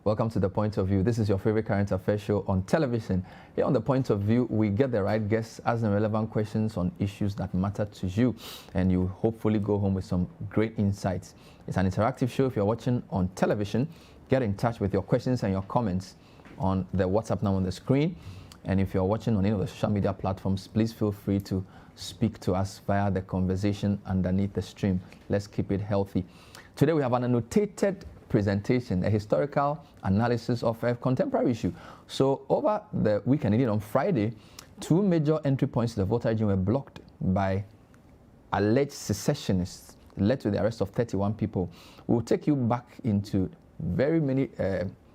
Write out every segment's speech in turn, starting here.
Welcome to The Point of View. This is your favorite current affairs show on television. Here on The Point of View, we get the right guests, ask them relevant questions on issues that matter to you, and you hopefully go home with some great insights. It's an interactive show. If you're watching on television, get in touch with your questions and your comments on the WhatsApp number on the screen. And if you're watching on any of the social media platforms, please feel free to speak to us via the conversation underneath the stream. Let's keep it healthy. Today we have an annotated presentation, a historical analysis of a contemporary issue. So over the weekend, indeed on Friday, two major entry points to the voter region were blocked by alleged secessionists, led to the arrest of 31 people. We'll take you back into very many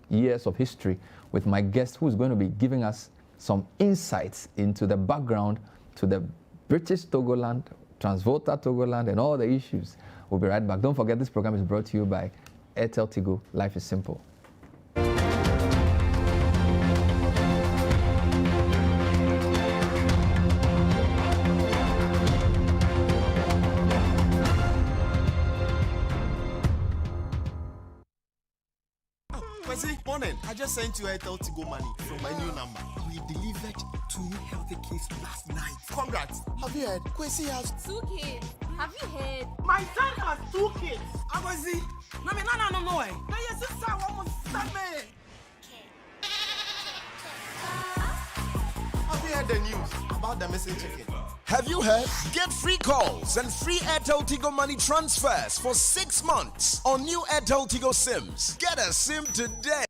years of history with my guest, who's going to be giving us some insights into the background to the British Togoland, Transvolta Togoland, and all the issues. We'll be right back. Don't forget, this program is brought to you by Airtel Tigo. Life is simple. Morning. I just sent you Airtel Tigo money from my new number. We delivered 2 healthy kids last night. Congrats. Have you heard? Kwesi has 2 kids. Have you heard? My son has 2 kids. Agozi. No. Now your sister almost stabbed me. Have you heard the news about the missing chicken? Have you heard? Get free calls and free Airtel Tigo money transfers for 6 months on new Airtel Tigo SIMs. Get a SIM today.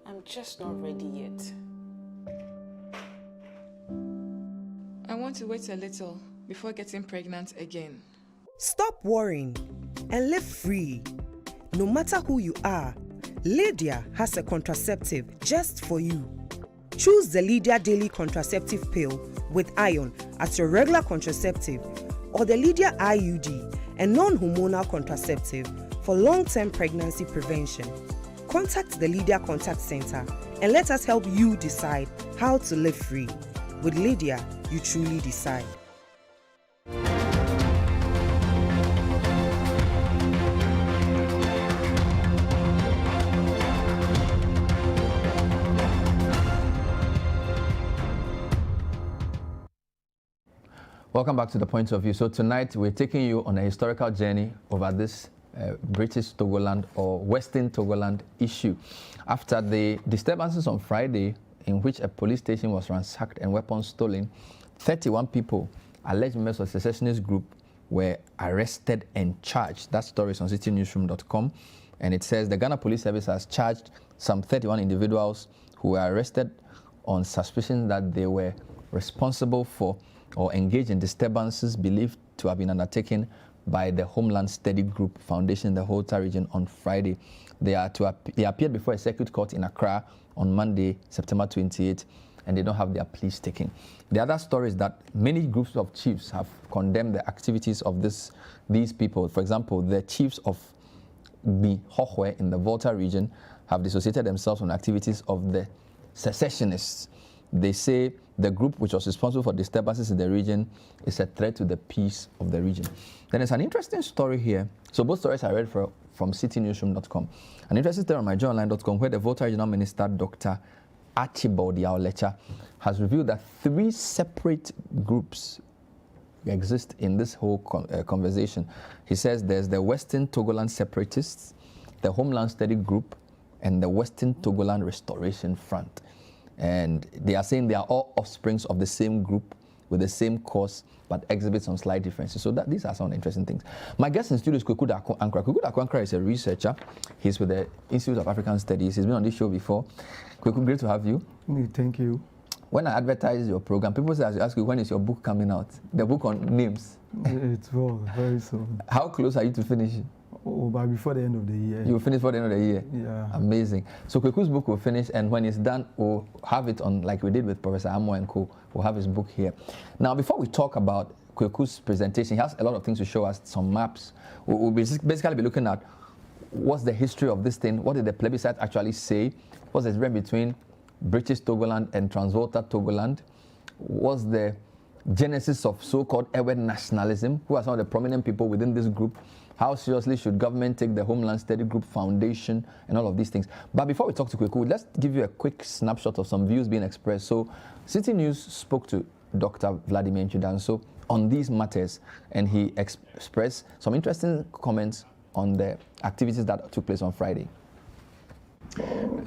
I'm just not ready yet. I want to wait a little before getting pregnant again. Stop worrying and live free. No matter who you are, Lydia has a contraceptive just for you. Choose the Lydia Daily Contraceptive Pill with iron as your regular contraceptive, or the Lydia IUD, a non-hormonal contraceptive for long-term pregnancy prevention. Contact the Lydia Contact Center and let us help you decide how to live free. With Lydia, you truly decide. Welcome back to The Point of View. So tonight we're taking you on a historical journey over this British Togoland or Western Togoland issue. After the disturbances on Friday, in which a police station was ransacked and weapons stolen, 31 people, alleged members of a secessionist group, were arrested and charged. That story is on citynewsroom.com, and it says the Ghana Police Service has charged some 31 individuals who were arrested on suspicion that they were responsible for or engaged in disturbances believed to have been undertaken by the Homeland Study Group Foundation in the Volta region on Friday. They appeared before a circuit court in Accra on Monday, September 28, and they don't have their pleas taken. The other story is that many groups of chiefs have condemned the activities of these people. For example, the chiefs of the Hohwe in the Volta region have dissociated themselves from the activities of the secessionists. They say the group which was responsible for disturbances in the region is a threat to the peace of the region. Then there's an interesting story here. So both stories I read from citynewsroom.com. An interesting story on myjournalline.com where the Volta Regional Minister, Dr. Archibald Yaolecha, has revealed that 3 separate groups exist in this whole conversation. He says there's the Western Togoland Separatists, the Homeland Study Group, and the Western Togoland Restoration Front. And they are saying they are all offsprings of the same group with the same cause, but exhibit some slight differences. So these are some interesting things. My guest in studio is Kweku Ankra. Kweku Ankra is a researcher. He's with the Institute of African Studies. He's been on this show before. Kweku, great to have you. Thank you. When I advertise your program, people say I should ask you, when is your book coming out? The book on names. It's very soon. How close are you to finishing? Oh, by before the end of the year. You'll finish before the end of the year? Yeah. Amazing. So Kweku's book will finish, and when it's done, we'll have it on, like we did with Professor Amo and Co. We'll have his book here. Now, before we talk about Kweku's presentation, he has a lot of things to show us, some maps. We'll basically be looking at what's the history of this thing, what did the plebiscite actually say, what's the difference between British Togoland and Transvolta Togoland, what's the genesis of so-called Ewe nationalism? Who are some of the prominent people within this group? How seriously should government take the Homeland Study Group Foundation and all of these things? But before we talk to Kweku, let's give you a quick snapshot of some views being expressed. So City News spoke to Dr. Vladimir Nchidanso on these matters, and he expressed some interesting comments on the activities that took place on Friday.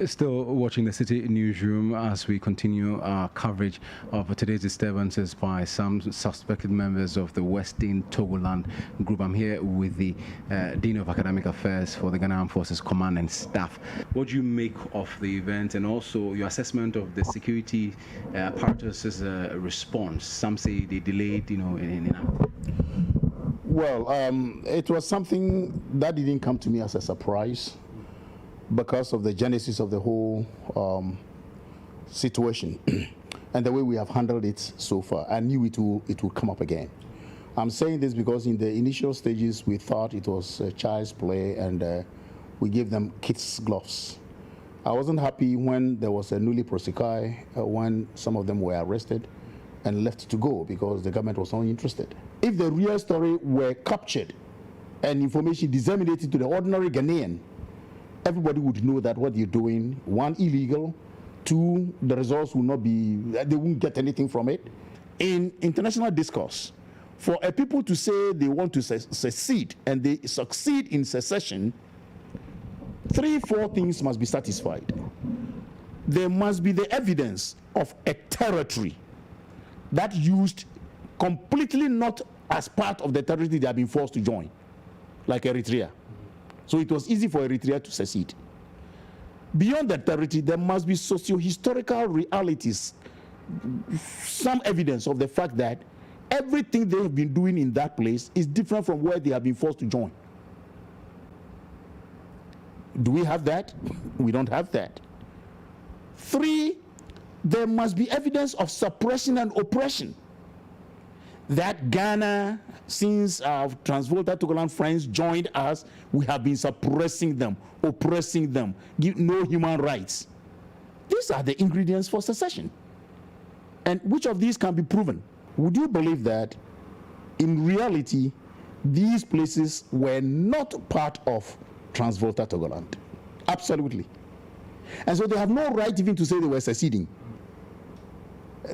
Still watching the City newsroom as we continue our coverage of today's disturbances by some suspected members of the Western Togoland group. I'm here with the Dean of Academic Affairs for the Ghana Armed Forces Command and Staff. What do you make of the event, and also your assessment of the security apparatus' response? Some say they delayed, Well, it was something that didn't come to me as a surprise, because of the genesis of the whole situation and the way we have handled it so far. I knew it will come up again. I'm saying this because in the initial stages we thought it was child's play, and we gave them kids' gloves. I wasn't happy when there was a newly prosecuted, when some of them were arrested and left to go because the government was not interested. If the real story were captured and information disseminated to the ordinary Ghanaian, everybody would know that what you're doing, one, illegal, two, the results will not be, they won't get anything from it. In international discourse, for a people to say they want to secede and they succeed in secession, 3-4 things must be satisfied. There must be the evidence of a territory that used completely not as part of the territory they have been forced to join, like Eritrea. So it was easy for Eritrea to secede. Beyond that territory, there must be socio-historical realities, some evidence of the fact that everything they have been doing in that place is different from where they have been forced to join. Do we have that? We don't have that. 3, there must be evidence of suppression and oppression. That Ghana, since our Transvolta Togoland friends joined us, we have been suppressing them, oppressing them, give no human rights. These are the ingredients for secession. And which of these can be proven? Would you believe that in reality, these places were not part of Transvolta Togoland? Absolutely. And so they have no right even to say they were seceding.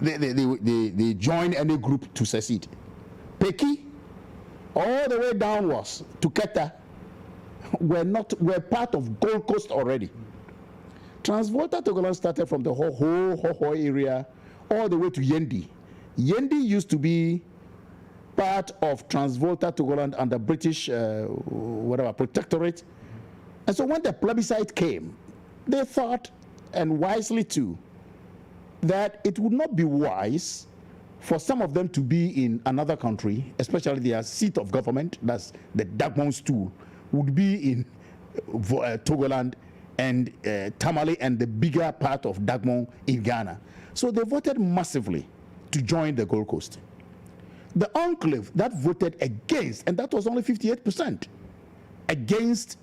They join any group to secede. Peki, all the way downwards to Keta, were part of Gold Coast already. Transvolta Togoland started from the whole area all the way to Yendi. Yendi used to be part of Transvolta Togoland under British protectorate. And so when the plebiscite came, they thought, and wisely too, that it would not be wise for some of them to be in another country, especially their seat of government, that's the Dagmon stool, would be in Togoland, and Tamale and the bigger part of Dagmon in Ghana. So they voted massively to join the Gold Coast. The enclave that voted against, and that was only 58%, against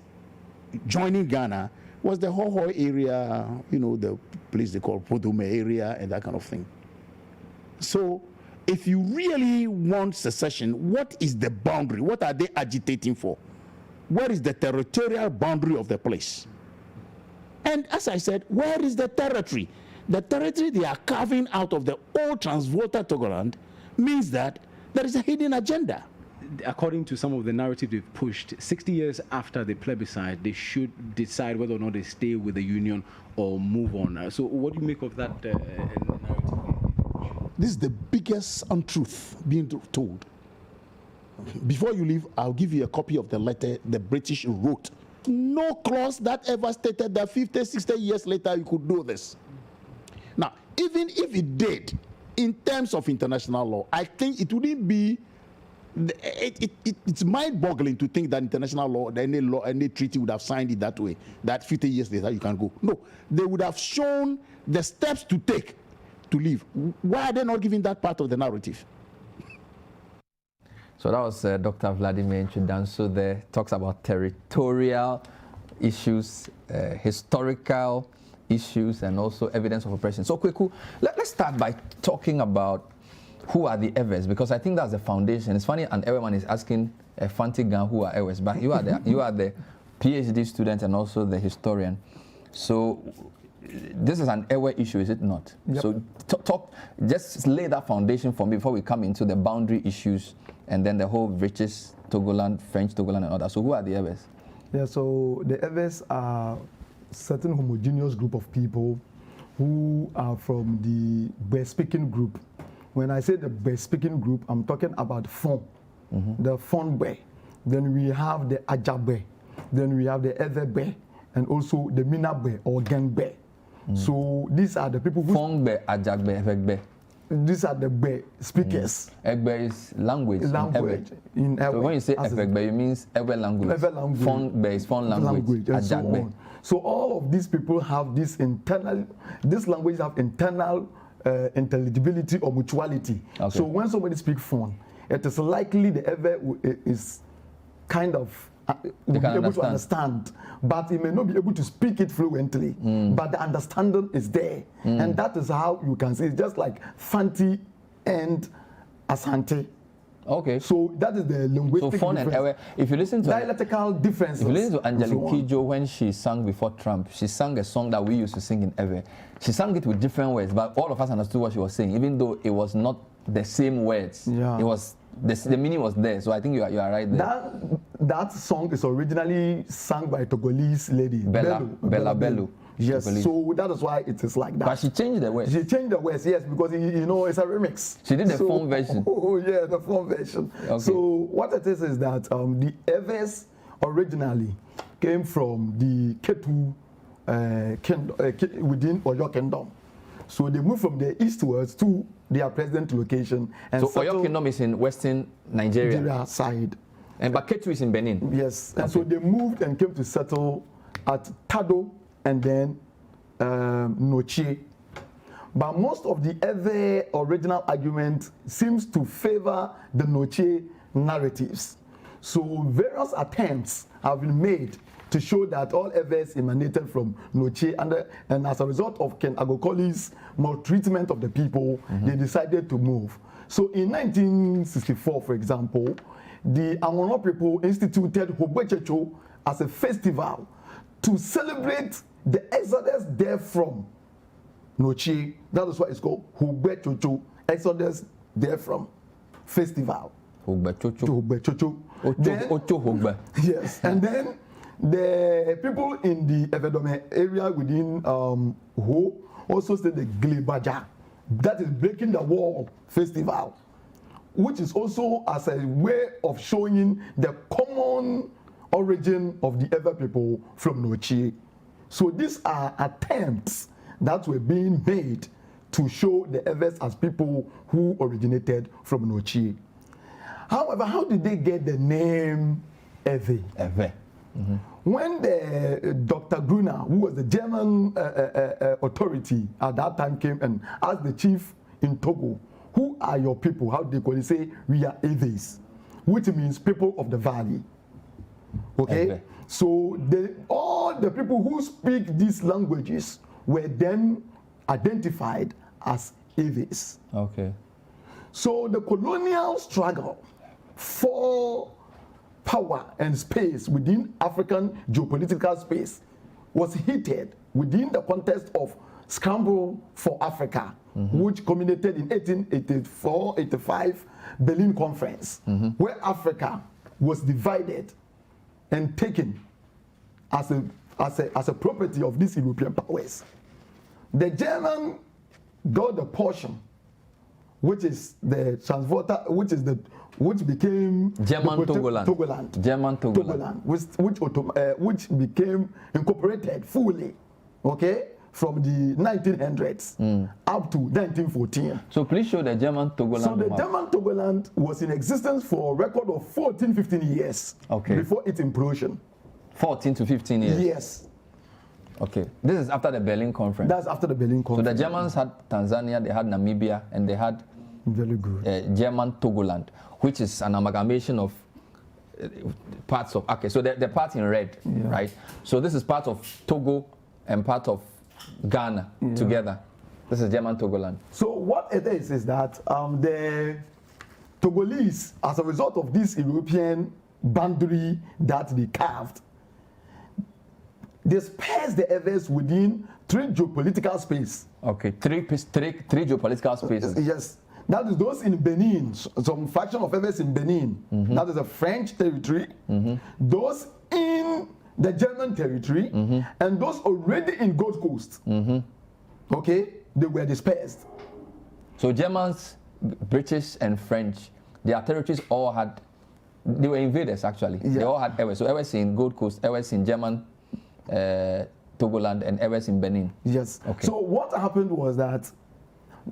joining Ghana, was the Hohoi area, the place they call Podome area and that kind of thing. So if you really want secession, what is the boundary? What are they agitating for? Where is the territorial boundary of the place? And as I said, where is the territory? The territory they are carving out of the old Transvolta Togoland means that there is a hidden agenda. According to some of the narrative they've pushed, 60 years after the plebiscite, they should decide whether or not they stay with the union or move on. So what do you make of that narrative? This is the biggest untruth being told. Before you leave, I'll give you a copy of the letter the British wrote. No clause that ever stated that 50, 60 years later you could do this. Now, even if it did, in terms of international law, I think it wouldn't be it's mind-boggling to think that international law, any treaty would have signed it that way, that 50 years later you can go. No, they would have shown the steps to take to leave. Why are they not giving that part of the narrative? So that was Dr. Vladimir Nchidanso there, talks about territorial issues, historical issues, and also evidence of oppression. So Kweku, let's start by talking about who are the Ewes? Because I think that's the foundation. It's funny, and everyone is asking Fantigan who are Ewes, but you are the PhD student and also the historian. So this is an Ewe issue, is it not? Yep. So just lay that foundation for me before we come into the boundary issues and then the whole British Togoland, French Togoland and all that. So who are the Ewes? Yeah, so the Ewes are certain homogeneous group of people who are from the Be-speaking group. When I say the Be-speaking group, I'm talking about Fon, the Fon Be. Then we have the Ajabe. Then we have the Ewe Be, and also the Mina Be or Gen Be. So these are the people who... Fon Be, Ajagbe, Ewek Be. These are the Be speakers. Egbe is language. Language in So Ewe. when you say Ewek, it means Ewe language. Ewe language. Fon Be is Fon language. And so Ajagbe. on. So all of these people have this internal, this language have internal intelligibility or mutuality. Okay. So when somebody speaks Fon, it is likely the Ewe is kind of will be able to understand, but he may not be able to speak it fluently. But the understanding is there, and that is how you can say it's just like Fanti and Asante. Okay. So that is the linguistic So Fon and Ewe, if you listen to dialectical differences. If you listen to Angelique and so on. Kidjo when she sang before Trump, she sang a song that we used to sing in Ewe. She sang it with different words, but all of us understood what she was saying, even though it was not the same words. Yeah. It was the meaning was there. So I think you are right there. That song is originally sung by a Togolese lady, Bella Bello. Yes, Togolese. so that is why it is like that. But she changed the words. She changed the words, yes, because you know it's a remix. She did the Fon version. Oh yeah, the Fon version. Okay. So what it is that the Ewes originally came from the Ketu within Oyo Kingdom. So they moved from the eastwards to their present location. And So Oyo Kingdom is in western Nigeria. Side. And Baketu is in Benin. Yes, and so they moved and came to settle at Tado and then Noche. But most of the other original argument seems to favor the Noche narratives. So various attempts have been made to show that all Ewes emanated from Noche, and as a result of Ken Agokoli's maltreatment of the people, they decided to move. So in 1964, for example, the Angono people instituted Hogbechecho as a festival to celebrate the exodus there from Noche. That is why it's called Hogbechecho, exodus there from festival. Hogbechecho. Ocho Hogbe. Yes, and then the people in the Evedome area within Ho also say the Glebaja, that is breaking the wall festival, which is also as a way of showing the common origin of the Ewe people from Noche. So these are attempts that were being made to show the Ewes as people who originated from Noche. However, how did they get the name Ewe? Ewe. When Dr. Gruner, who was the German authority at that time, came and asked the chief in Togo, who are your people? How they call it? Say, we are Ewes, which means people of the valley. Okay? Ewe. So all the people who speak these languages were then identified as Ewes. Okay. So the colonial struggle for power and space within African geopolitical space was heated within the context of Scramble for Africa, which culminated in 1884-85 Berlin Conference, where Africa was divided and taken as a property of these European powers. The German got the portion, which is the transporter, which became German Togoland. Togoland. German Togoland. Which became incorporated fully, okay, from the 1900s up to 1914. So please show the German Togoland. So the map. German Togoland was in existence for a record of 14-15 years before its implosion. 14 to 15 years. Yes. Okay. This is after the Berlin Conference. That's after the Berlin So Conference. the Germans had Tanzania, they had Namibia, and they had Very good. German Togoland, which is an amalgamation of parts of. Okay, so the part in red, right? So this is part of Togo and part of Ghana together. This is German Togoland. So what it is that the Togolese, as a result of this European boundary that they carved, they space the others within 3 geopolitical space. Okay, three geopolitical spaces. Yes. That is those in Benin, some fraction of others in Benin. That is a French territory. Those in the German territory, and those already in Gold Coast. Okay, they were dispersed. So Germans, British, and French, their territories all had, they were invaders actually. Yeah. They all had areas. So areas in Gold Coast, areas in German Togoland, and areas in Benin. Yes. Okay. So what happened was that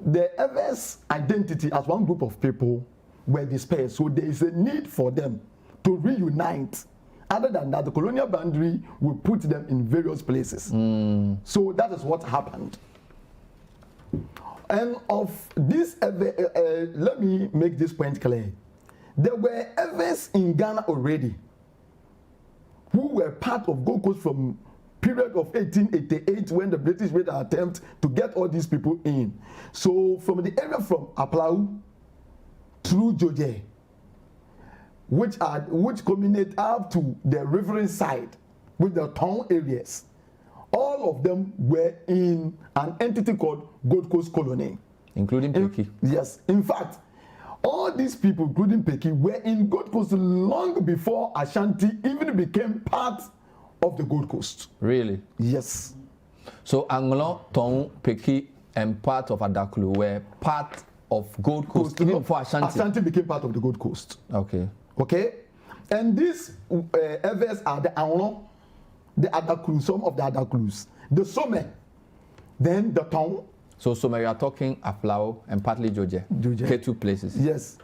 the Evers identity as one group of people were dispersed. So there is a need for them to reunite. Other than that, the colonial boundary will put them in various places. So that is what happened. And of this, let me make this point clear. There were Evers in Ghana already who were part of Gold Coast from period of 1888 when the British made an attempt to get all these people in. So from the area from Aplau through Joje, which culminate up to the riverine side with the town areas, all of them were in an entity called Gold Coast Colony. Including Peki. Yes. In fact, all these people, including Peki, were in Gold Coast long before Ashanti even became part of the Gold Coast. Really? Yes. So Anglon, Ton, Peki, and part of Adaklu were part of Gold Coast even before Ashanti. Ashanti became part of the Gold Coast. Okay. Okay? And these Evers are the Anglon, the Adaklu, some of the Adaklus, the Some, then the Ton. So you are talking Aflao and partly Joje. Okay, 2 places. Yes.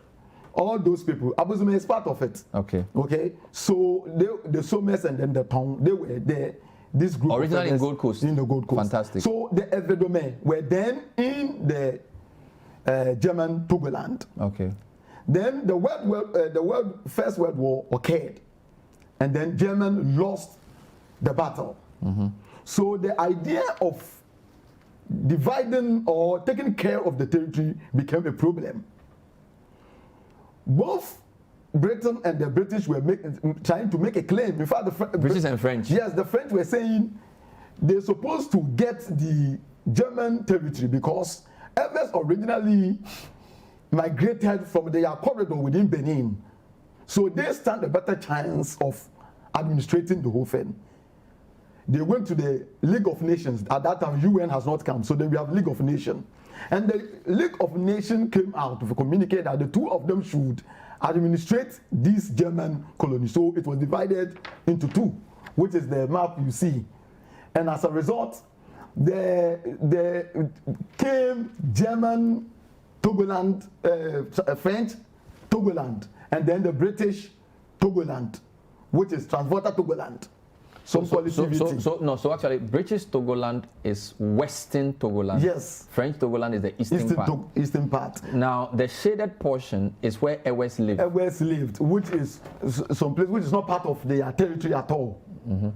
All those people. Abuzume is part of it. Okay. Okay. So the Somes and then the Town, they were there. This group originally in Gold Coast. In the Gold Coast. Fantastic. So the Evedome were then in the German Togoland. Okay. Then the First World War occurred, and then German lost the battle. So the idea of dividing or taking care of the territory became a problem. Both Britain and the British were trying to make a claim. In fact, the British and French. Yes, the French were saying they're supposed to get the German territory because Evers originally migrated from their corridor within Benin. So they stand a better chance of administrating the whole thing. They went to the League of Nations. At that time, UN has not come, so then we have League of Nations. And the League of Nations came out to communicate that the 2 of them should administrate this German colony. So it was divided into 2, which is the map you see. And as a result, there came German Togoland, French Togoland, and then the British Togoland, which is Transvaal Togoland. So actually, British Togoland is Western Togoland. Yes. French Togoland is the eastern part. Now, the shaded portion is where Ewes lived. Ewes lived, which is some place which is not part of their territory at all.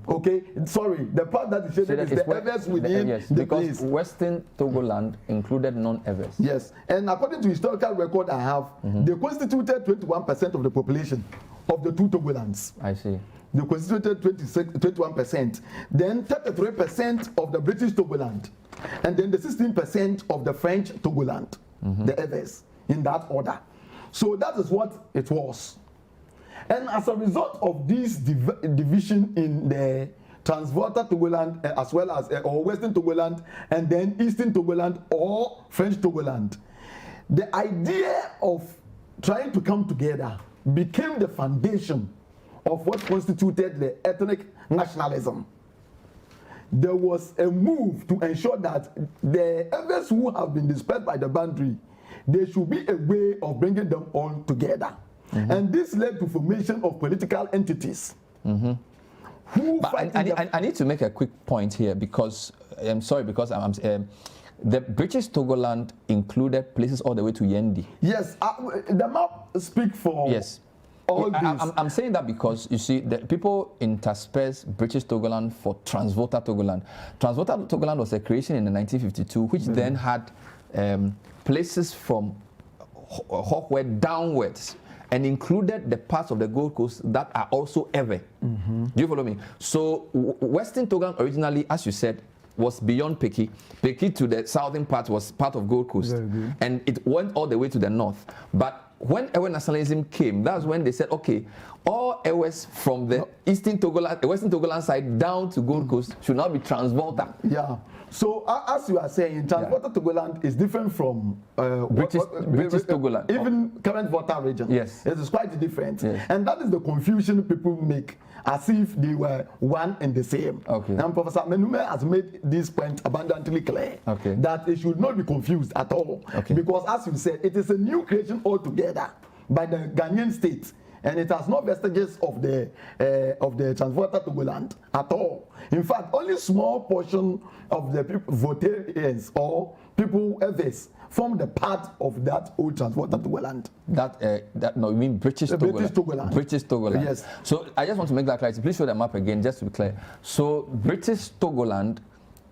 Okay, sorry, the part that is shaded is the Ewes within the because place. Western Togoland included non-Ewes. Yes, and according to historical record I have, they constituted 21% of the population of the 2 Togolands. I see. They constituted 21%, then 33% of the British Togoland, and then the 16% of the French Togoland, the others, in that order. So that is what it was. And as a result of this division in the Transvaal Togoland, as well as or Western Togoland, and then Eastern Togoland or French Togoland, the idea of trying to come together became the foundation of what constituted the ethnic nationalism. There was a move to ensure that the others who have been dispersed by the boundary, there should be a way of bringing them all together. And this led to formation of political entities. But I need to make a quick point here because I'm sorry, because the British Togoland included places all the way to Yendi. Yes, the map speaks for. Yes. all this. I'm saying that because, you see, the people intersperse British Togoland for Transvolta Togoland. Transvolta Togoland was a creation in 1952, which then had places from Hawkward downwards, and included the parts of the Gold Coast that are also Ewe. Do you follow me? So Western Togoland originally, as you said, was beyond Peki. Peki to the southern part was part of Gold Coast. And it went all the way to the north. But when Ewe nationalism came, that's when they said, okay, all Ewes from the Eastern Togoland, Western Togoland side down to Gold Coast should now be Transvolta. Yeah. So as you are saying, Transvolta Togoland is different from British Togoland. Even current Volta region. Yes. It is quite different. Yes. And that is the confusion people make, as if they were one and the same. Okay. And Professor Menume has made this point abundantly clear. Okay. That it should not be confused at all. Okay. Because as you said, it is a new creation altogether by the Ghanaian state. And it has no vestiges of the Transvolta Togoland at all. In fact, only small portion of the people, voters or people others, form the part of that old Transvolta Togoland. No, you mean British Togoland? British Togoland. British Togoland. Yes. So I just want to make that clarity. Please show the map again, just to be clear. So British Togoland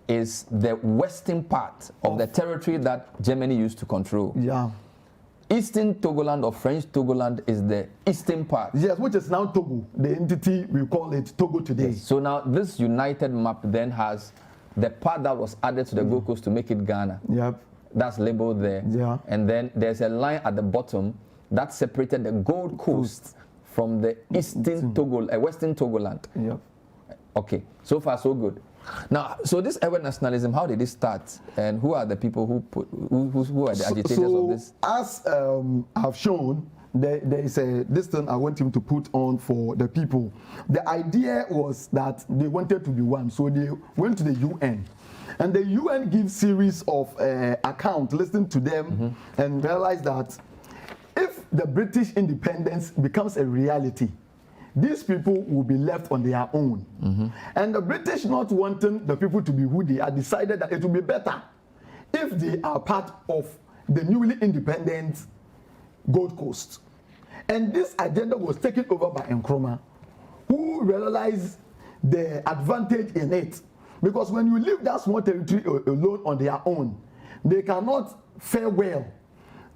is the western part of the territory that Germany used to control. Yeah. Eastern Togoland or French Togoland is the eastern part. Yes, which is now Togo. The entity, we call it Togo today. Yes. So now this united map then has the part that was added to the Gold Coast to make it Ghana. Yep. That's labeled there. Yeah. And then there's a line at the bottom that separated the Gold Coast from the Eastern Western Togoland. Yep. Okay, so far so good. Now, so this Ewe nationalism, how did it start, and who are the people who are the agitators of this? As I've shown, there is this thing I want him to put on for the people. The idea was that they wanted to be one, so they went to the UN. And the UN gives series of accounts, listen to them, and realize that if the British independence becomes a reality, these people will be left on their own. And the British, not wanting the people to be who they are, decided that it would be better if they are part of the newly independent Gold Coast. And this agenda was taken over by Nkrumah, who realized the advantage in it. Because when you leave that small territory alone on their own, they cannot fare well.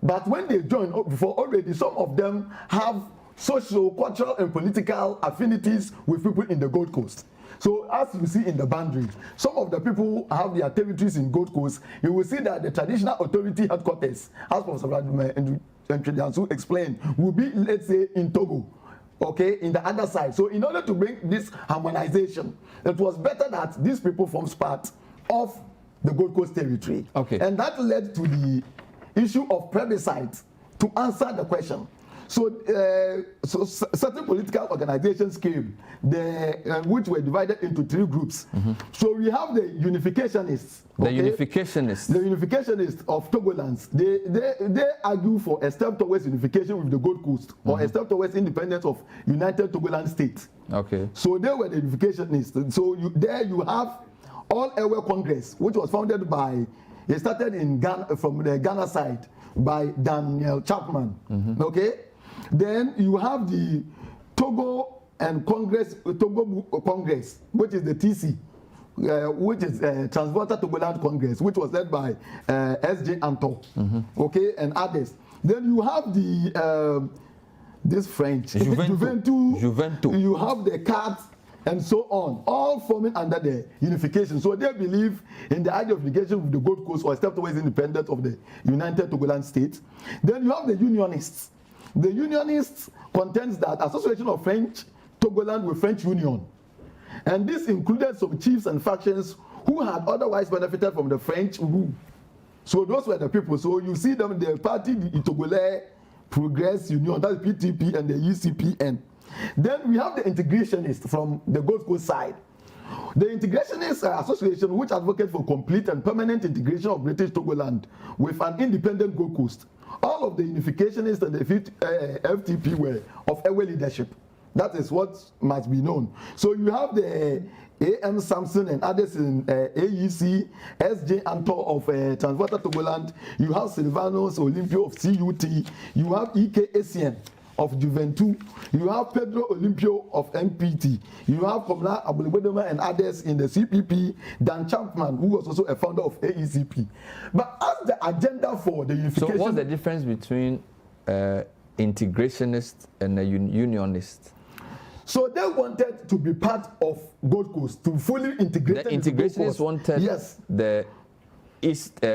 But when they join, before already some of them have social, cultural, and political affinities with people in the Gold Coast. So as you see in the boundary, some of the people have their territories in Gold Coast. You will see that the traditional authority headquarters, as Professor Vladimir explained, will be, let's say, in Togo, okay, in the other side. So in order to bring this harmonization, it was better that these people form part of the Gold Coast territory. Okay. And that led to the issue of plebiscite to answer the question. So, certain political organizations came, which were divided into three groups. So we have the unificationists. The unificationists. The unificationists of Togolands. They argue for a step towards unification with the Gold Coast, or a step towards independence of United Togoland State. Okay. So they were the unificationists. So there you have All Ewe Congress, which was founded by, it started in Ghana, from the Ghana side, by Daniel Chapman. Okay. Then you have the Togo Congress, which is the TC, which is Transvolta Togoland Congress, which was led by S.J. Anto, okay, and others. Then you have the this French Juventus. You have the CAT and so on, all forming under the unification. So they believe in the idea of unification with the Gold Coast, or a step towards independence of the United Togoland State. Then you have the Unionists. The Unionists contends that association of French Togoland with French Union. And this included some chiefs and factions who had otherwise benefited from the French rule. So those were the people. So you see them, the party, the Togolais Progress Union, that's PTP, and the UCPN. Then we have the integrationists from the Gold Coast side. The Integrationists Association, which advocates for complete and permanent integration of British Togoland with an independent Gold Coast. All of the unificationists and the FTP were of Ewe leadership. That is what must be known. So you have the A.M. Sampson and others in AEC, S.J. Anto of Transvolta Togoland. You have Silvanos Olympio of CUT. You have E.K. Essien of Juventud, you have Pedro Olimpio of MPT, you have Komla Abulibodoma and others in the CPP, Dan Chapman, who was also a founder of AECP. But as the agenda for the unification... So what's the difference between integrationist and a unionist? So they wanted to be part of Gold Coast, to fully integrate. The integrationists wanted the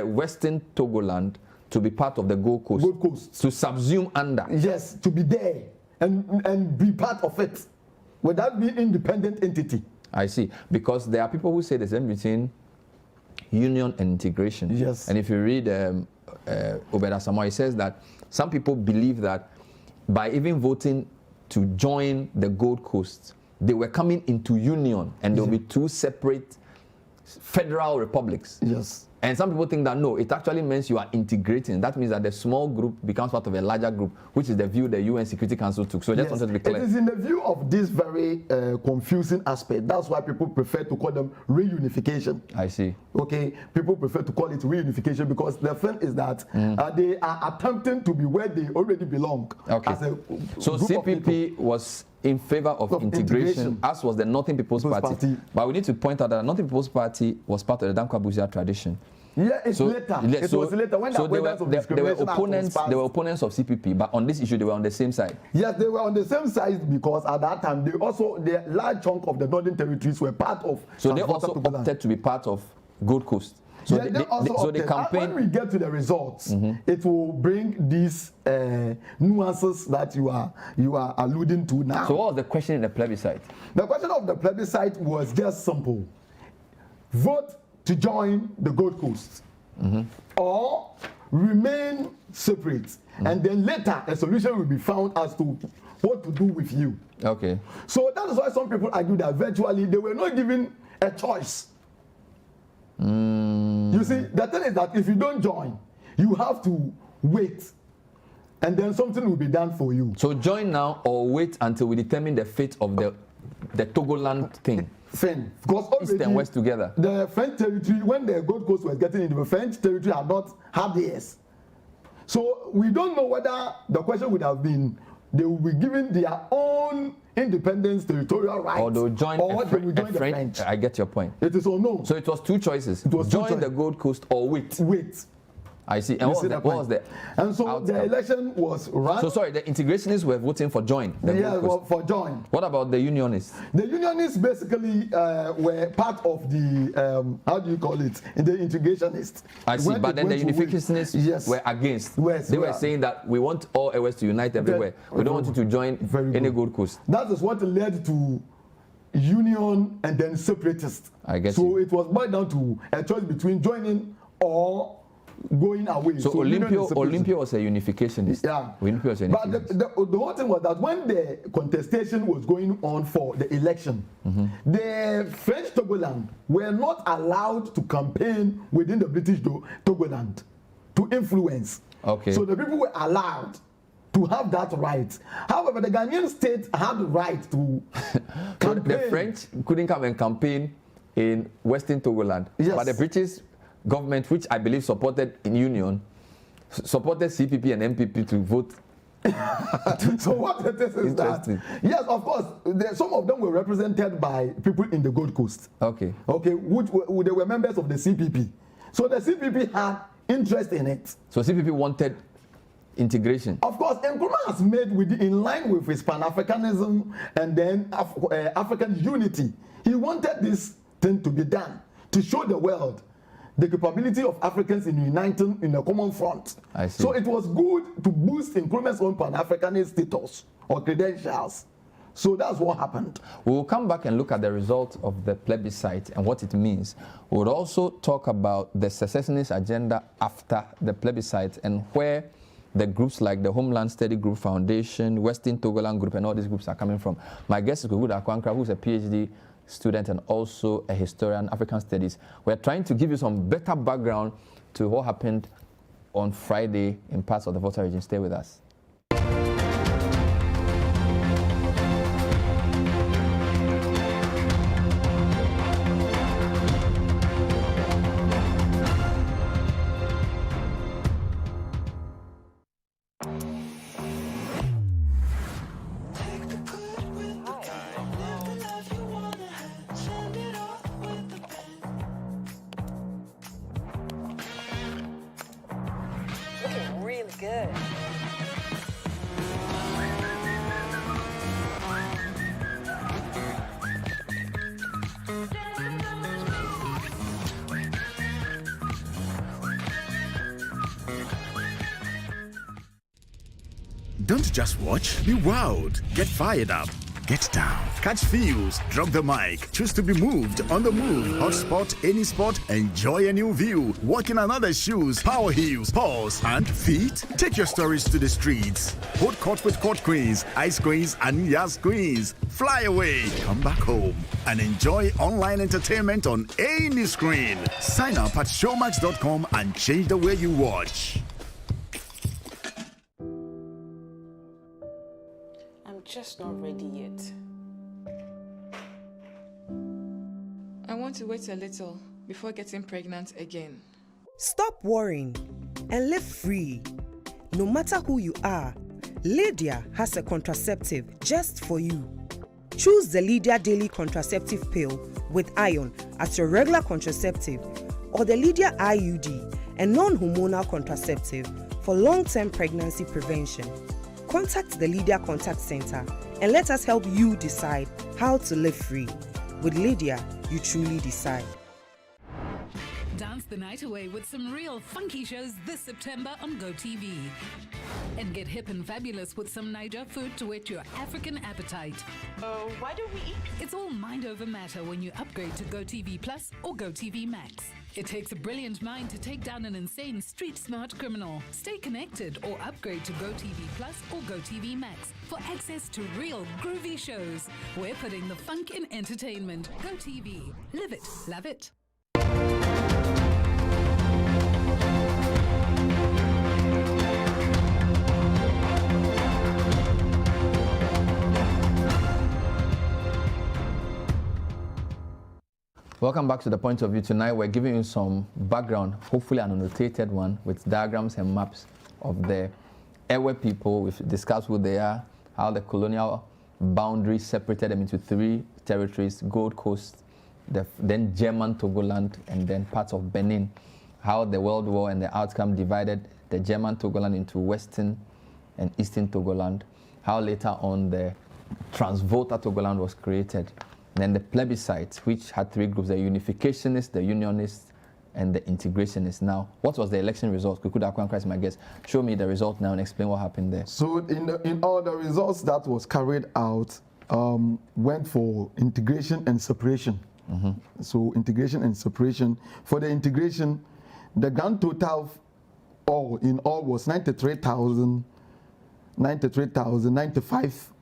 Western Togoland to be part of the Gold Coast. Gold Coast. To subsume under. Yes, to be there and be part of it without being independent entity. I see. Because there are people who say the same between union and integration. Yes. And if you read Obeda Samoa, he says that some people believe that by even voting to join the Gold Coast, they were coming into union and there will be two separate federal republics. Yes. And some people think that no, it actually means you are integrating. That means that the small group becomes part of a larger group, which is the view the UN Security Council took. So I just wanted to be clear. It is in the view of this very confusing aspect. That's why people prefer to call them reunification. I see. Okay, people prefer to call it reunification because the thing is that they are attempting to be where they already belong. Okay. As a so group CPP was in favor of integration, as was the Northern People's Party. But we need to point out that the Northern People's Party was part of the Dankwa Busia tradition. Yeah, it's later. It was later when so there were opponents. They were opponents of CPP, but on this issue they were on the same side. Yes, they were on the same side because at that time the large chunk of the Northern Territories were part of. So they also opted to be part of Gold Coast. So yeah, they campaign. When we get to the results, it will bring these nuances that you are alluding to now. So what was the question in the plebiscite? The question of the plebiscite was just simple: vote to join the Gold Coast, or remain separate, and then later a solution will be found as to what to do with you. Okay. So that is why some people argue that virtually they were not given a choice. You see, the thing is that if you don't join, you have to wait, and then something will be done for you. So join now or wait until we determine the fate of the Togoland thing. Because East and West together. The French territory, when the Gold Coast was getting into the French territory, had not had theirs. So we don't know whether the question would have been they will be given their own independence, territorial rights, or they'll join, they will join the French. I get your point. It is unknown. So it was two choices. It was join the Gold Coast or wait. Wait. I see. And what was the and so outcome? The election was run. So sorry, the integrationists were voting for join. For join. What about the unionists? The unionists basically were part of the how do you call it? The integrationists. I see. But then the unificationists were against. They were saying that we want all areas to unite everywhere. We don't want you to join any Gold Coast. That is what led to union and then separatists. I guess. So it was boiled down to a choice between joining or going away. So Olympia was a unificationist. Yeah. Olympia was a unificationist. But the whole thing was that when the contestation was going on for the election, the French Togoland were not allowed to campaign within the British Togoland to influence. Okay. So the people were allowed to have that right. However, the Ghanaian state had the right to campaign. The French couldn't come and campaign in Western Togoland. Yes. But the British government, which I believe supported in union, supported CPP and MPP to vote. So what it is that, yes, of course, some of them were represented by people in the Gold Coast. Okay. Okay, which they were members of the CPP. So the CPP had interest in it. So CPP wanted integration. Of course, Nkrumah has made in line with his Pan-Africanism and then African unity. He wanted this thing to be done to show the world the capability of Africans in uniting in a common front. I see. So it was good to boost Nkrumah's own Pan-Africanist status or credentials. So that's what happened. We will come back and look at the result of the plebiscite and what it means. We will also talk about the secessionist agenda after the plebiscite and where the groups like the Homeland Study Group Foundation, Western Togoland Group, and all these groups are coming from. My guest is Guguda Akwankra, who's a PhD student and also a historian, African Studies. We're trying to give you some better background to what happened on Friday in parts of the Volta region. Stay with us. Don't just watch, be wowed. Get fired up. Get down. Catch feels. Drop the mic. Choose to be moved. On the move. Hot spot, any spot. Enjoy a new view. Walk in another shoes. Power heels. Paws. And feet. Take your stories to the streets. Hold court with court queens. Ice queens and Yas queens. Fly away. Come back home. And enjoy online entertainment on any screen. Sign up at showmax.com and change the way you watch. Just not ready yet. I want to wait a little before getting pregnant again. Stop worrying and live free. No matter who you are, Lydia has a contraceptive just for you. Choose the Lydia Daily Contraceptive Pill with iron as your regular contraceptive, or the Lydia IUD, a non-hormonal contraceptive for long-term pregnancy prevention. Contact the Lydia Contact Center and let us help you decide how to live free. With Lydia, you truly decide. Dance the night away with some real funky shows this September on GoTV. And get hip and fabulous with some Niger food to whet your African appetite. Why don't we eat? It's all mind over matter when you upgrade to GoTV Plus or GoTV Max. It takes a brilliant mind to take down an insane street-smart criminal. Stay connected or upgrade to GoTV Plus or GoTV Max for access to real groovy shows. We're putting the funk in entertainment. GoTV. Live it. Love it. Welcome back to The Point of View. Tonight we're giving you some background, hopefully an annotated one, with diagrams and maps of the Ewe people. We've discussed who they are, how the colonial boundaries separated them into 3 territories: Gold Coast, then German Togoland, and then parts of Benin. How the World War and the outcome divided the German Togoland into Western and Eastern Togoland. How later on the Transvolta Togoland was created. Then the plebiscite, which had 3 groups: the unificationists, the unionists, and the integrationists. Now, what was the election result? Kukuda Kwankwa is my guest. Show me the result now and explain what happened there. So in all the results that was carried out went for integration and separation. Mm-hmm. So integration and separation. For the integration, the grand total in all was 93,095,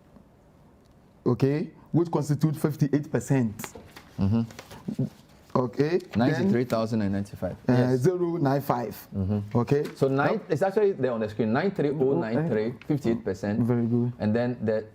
okay, which constitute 58%. Mm-hmm. Okay. 93,095. Yes. 095. Mm-hmm. Okay. So it's actually there on the screen. 93093, 58%. Very good. And then the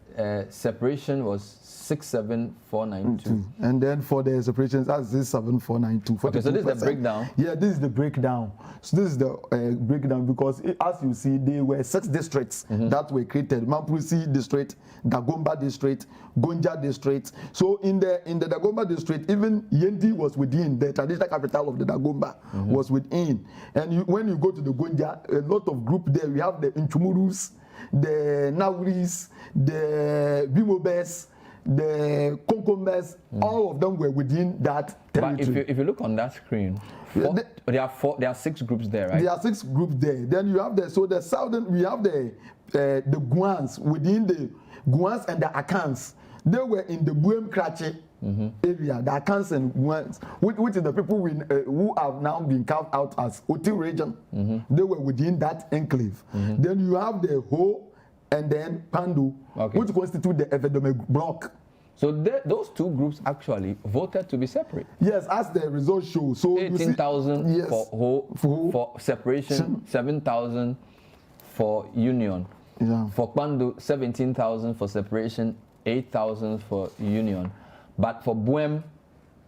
separation was 67492. And then for the separations, that's 67492. Okay, so this is the breakdown. Yeah, this is the breakdown. So this is the breakdown because as you see, there were 6 districts that were created: Mamprusi district, Dagomba district, Gonja district. So in the Dagomba district, even Yendi was within the traditional capital of the Dagomba was within. And when you go to the Gonja, a lot of group there. We have the Inchumurus, the Nauris, the Bimobes, the Konkombes, all of them were within that territory. But if you look on that screen, there are 6 groups there, right? There are 6 groups there. Then you have the southern, we have the Guans, within the Guans and the Akans. They were in the Buem Krache area, the Akans and Guans, which is the people who have now been carved out as Oti region. They were within that enclave. Then you have the Ho and then Pandu, which constitute the Evedome block. So those 2 groups actually voted to be separate. Yes, as the results show. So 18,000 for separation, 7,000 for union. Yeah. For Pandu, 17,000 for separation, 8,000 for union. But for Buem,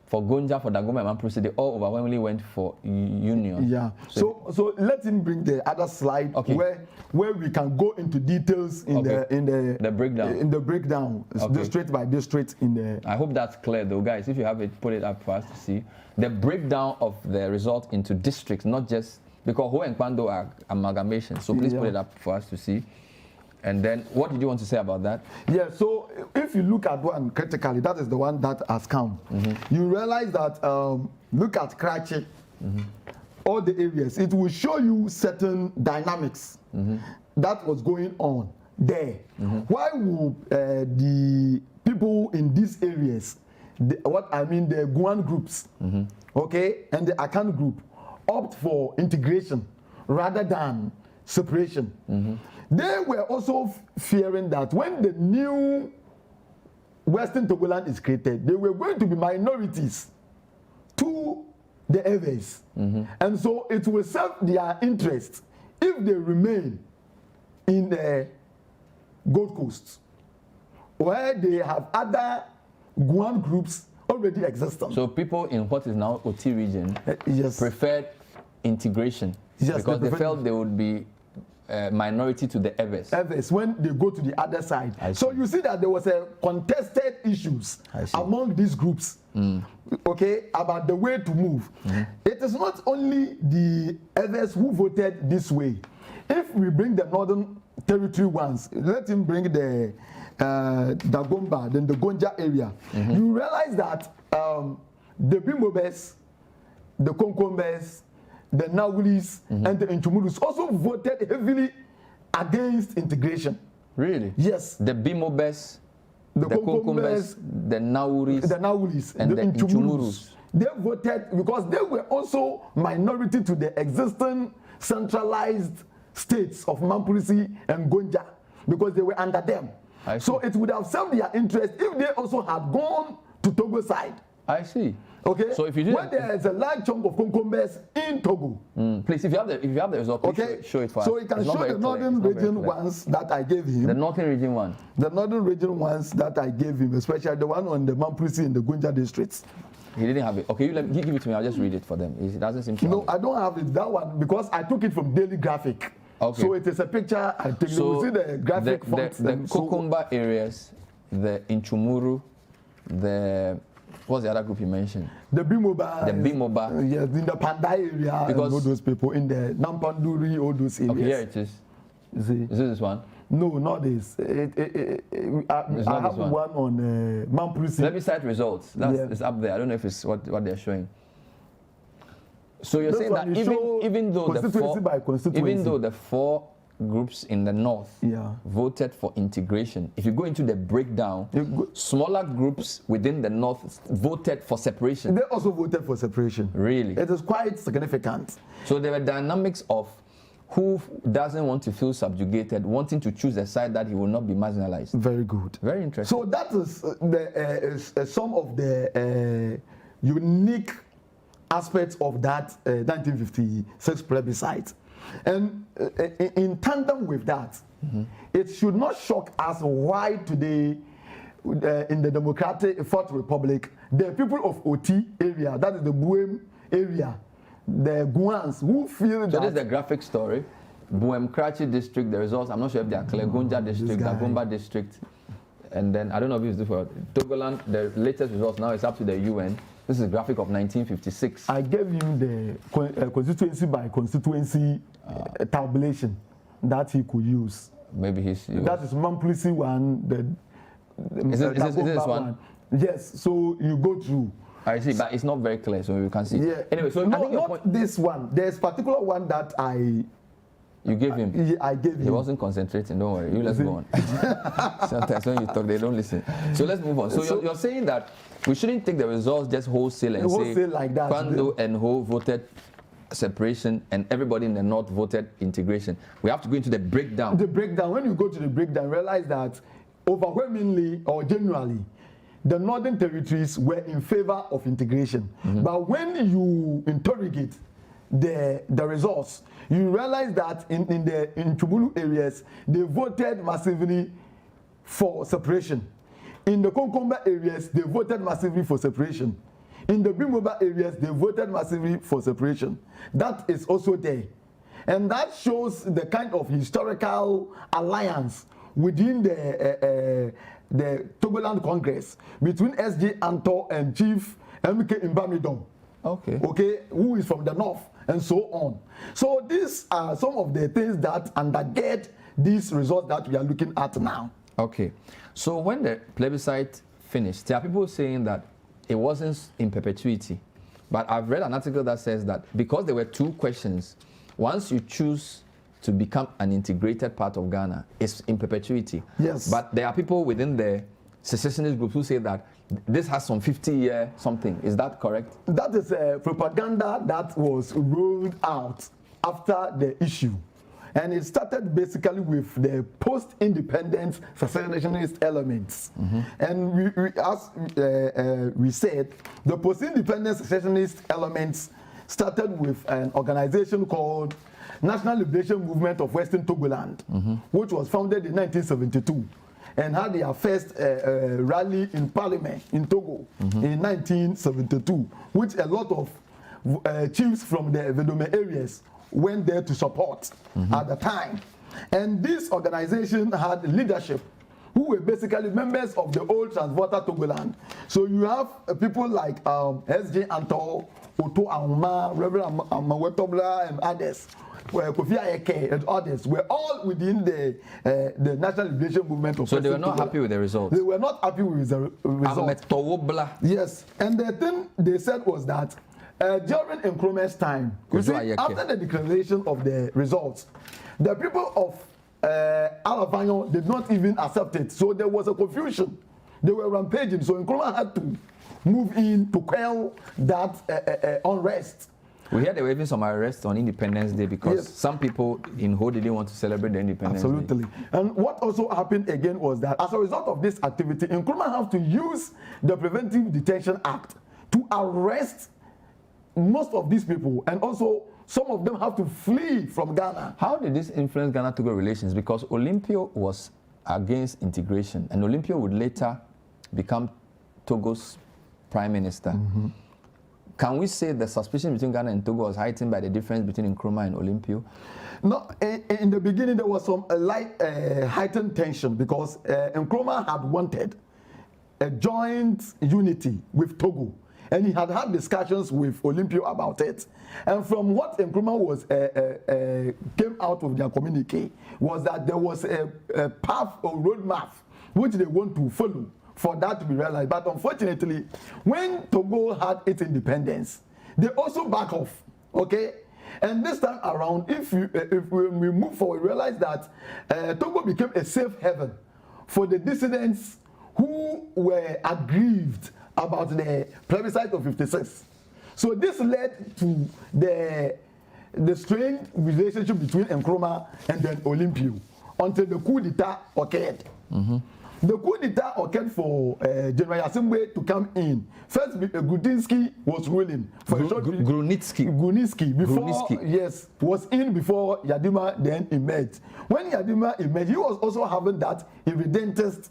for Gonja, for Dagoma and Mamprusi, they all overwhelmingly went for union. Yeah. So let him bring the other slide where we can go into details in the breakdown. In the breakdown, district by district in the. I hope that's clear though, guys. If you have it, put it up for us to see the breakdown of the result into districts, not just because Ho and Pando are amalgamations. So please put it up for us to see. And then, what did you want to say about that? Yeah, so if you look at one critically, that is the one that has come. You realize that, look at Krachi, all the areas, it will show you certain dynamics that was going on there. Why would the people in these areas, the Guan groups, okay, and the Akan group, opt for integration rather than separation? They were also fearing that when the new Western Togoland is created, they were going to be minorities to the others. And so it will serve their interest if they remain in the Gold Coast, where they have other Guan groups already existing. So people in what is now OT region preferred integration because they felt they would be minority to the others. Others when they go to the other side. So you see that there was a contested issues among these groups, okay, about the way to move. It is not only the others who voted this way. If we bring the Northern Territory ones, let him bring the Dagomba, then the Gonja area, you realize that the Bimobes, the Konkombes, the Nawulis, and the Nchumurus also voted heavily against integration. Really? Yes. The Bimobes, the Konkombes, the Nawulis, and the Nchumurus. They voted because they were also minority to the existing centralized states of Mampurisi and Gonja because they were under them. So it would have served their interest if they also had gone to Togo side. I see. Okay. So if you when there is a large chunk of Konkombes in Togo, please, if you have the result, please show it for us. So you can show the northern region ones that I gave him. The northern region one. The northern region ones that I gave him, especially the one on the Mampurisi and the Gunja districts. He didn't have it. Okay, you give it to me. I'll just read it for them. It doesn't seem to. No, I don't have it. That one because I took it from Daily Graphic. Okay. So it is a picture. I take. So you see the graphic fonts. The Kokomba areas, the Inchumuru, what's the other group you mentioned? The Bimoba. The Bimoba. Yes, in the Pandai area. Because all those people in the Nampanduri, all those areas. Okay, here it is. See? Is this one? No, not this. I have one on Mampurisi. Let me cite results. It's up there. I don't know if it's what they're showing. So you're saying that even though the four groups in the north voted for integration, if you go into the breakdown, smaller groups within the north voted for separation. They also voted for separation. Really? It is quite significant. So there were dynamics of who doesn't want to feel subjugated, wanting to choose a side that he will not be marginalized. Very good. Very interesting. So that is some of the unique aspects of that 1956 plebiscite. And in tandem with that, it should not shock us why today in the Democratic Fourth Republic, the people of Oti area, that is the Buem area, the Guans who feel that... So this is the graphic story. Buem Krachi district, the results, I'm not sure if they are clear. Gunja district, Dagomba district, and then I don't know if it's different. Togoland, the latest results now is up to the UN. This is a graphic of 1956. I gave him the constituency by constituency tabulation that he could use. Maybe that is Mampurisi one. Is this one? Yes. So you go through. I see, but it's not very clear, so you can see. Yeah. Anyway, so no, I think your not point, this one. There's particular one that you gave him. I gave him. He wasn't concentrating. Don't worry. Let's go on. Sometimes when you talk, they don't listen. So let's move on. So you're saying that we shouldn't take the results just wholesale and say like that. Kwando and Ho voted separation and everybody in the north voted integration. We have to go into the breakdown. The breakdown. When you go to the breakdown, realize that overwhelmingly or generally, the northern territories were in favor of integration. But when you interrogate the results, you realize that in Chubulu areas, they voted massively for separation. In the Konkomba areas, they voted massively for separation. In the Bimoba areas, they voted massively for separation. That is also there. And that shows the kind of historical alliance within the Togoland Congress between S.J. Anto and Chief M.K. Mbamidon. Okay, who is from the north, and so on. So these are some of the things that undergird these results that we are looking at now. Okay, so when the plebiscite finished, there are people saying that it wasn't in perpetuity. But I've read an article that says that because there were two questions, once you choose to become an integrated part of Ghana is in perpetuity. Yes. But there are people within the secessionist groups who say that this has some 50-year something. Is that correct? That is a propaganda that was rolled out after the issue. And it started basically with the post-independence secessionist elements. And as we said, the post-independence secessionist elements started with an organization called National Liberation Movement of Western Togoland, which was founded in 1972 and had their first rally in Parliament in Togo in 1972, which a lot of chiefs from the Vedome areas went there to support at the time. And this organization had leadership who were basically members of the old Transvaal Togoland. So you have people like S.J. Anto, Otto Auma, Reverend Amawetobla, and others, Kofi Ayeke and others were all within the National Liberation Movement of So they were not Togoland. happy with the results? They were not happy with the result. Yes, and the thing they said was that during Nkrumah's time, you see, after the declaration of the results, the people of Alavanyo did not even accept it. So there was a confusion. They were rampaging. So Nkrumah had to move in to quell that unrest. We heard there were even some arrests on Independence Day because some people in Ho didn't want to celebrate the Independence Day. Absolutely. And what also happened again was that as a result of this activity, Nkrumah have to use the Preventive Detention Act to arrest most of these people, and also some of them have to flee from Ghana. How did this influence Ghana-Togo relations? Because Olympio was against integration, and Olympio would later become Togo's prime minister. Can we say the suspicion between Ghana and Togo was heightened by the difference between Nkrumah and Olympio? No, in the beginning there was some light heightened tension because Nkrumah had wanted a joint unity with Togo. And he had had discussions with Olympio about it. And from what Nkrumah was came out of their communique was that there was a path or roadmap which they want to follow for that to be realized. But unfortunately, when Togo had its independence, they also back off. Okay. And this time around, if we move forward, we realize that Togo became a safe haven for the dissidents who were aggrieved about the plebiscite of 56. So this led to the strained relationship between Nkrumah and then Olympio until the coup d'etat occurred. The coup d'etat occurred for General Yasimbe to come in. First, Grudinski was ruling for a short period. Grunitsky before, yes, was in before Yadima then emerged. When Yadima emerged, he was also having that irredentist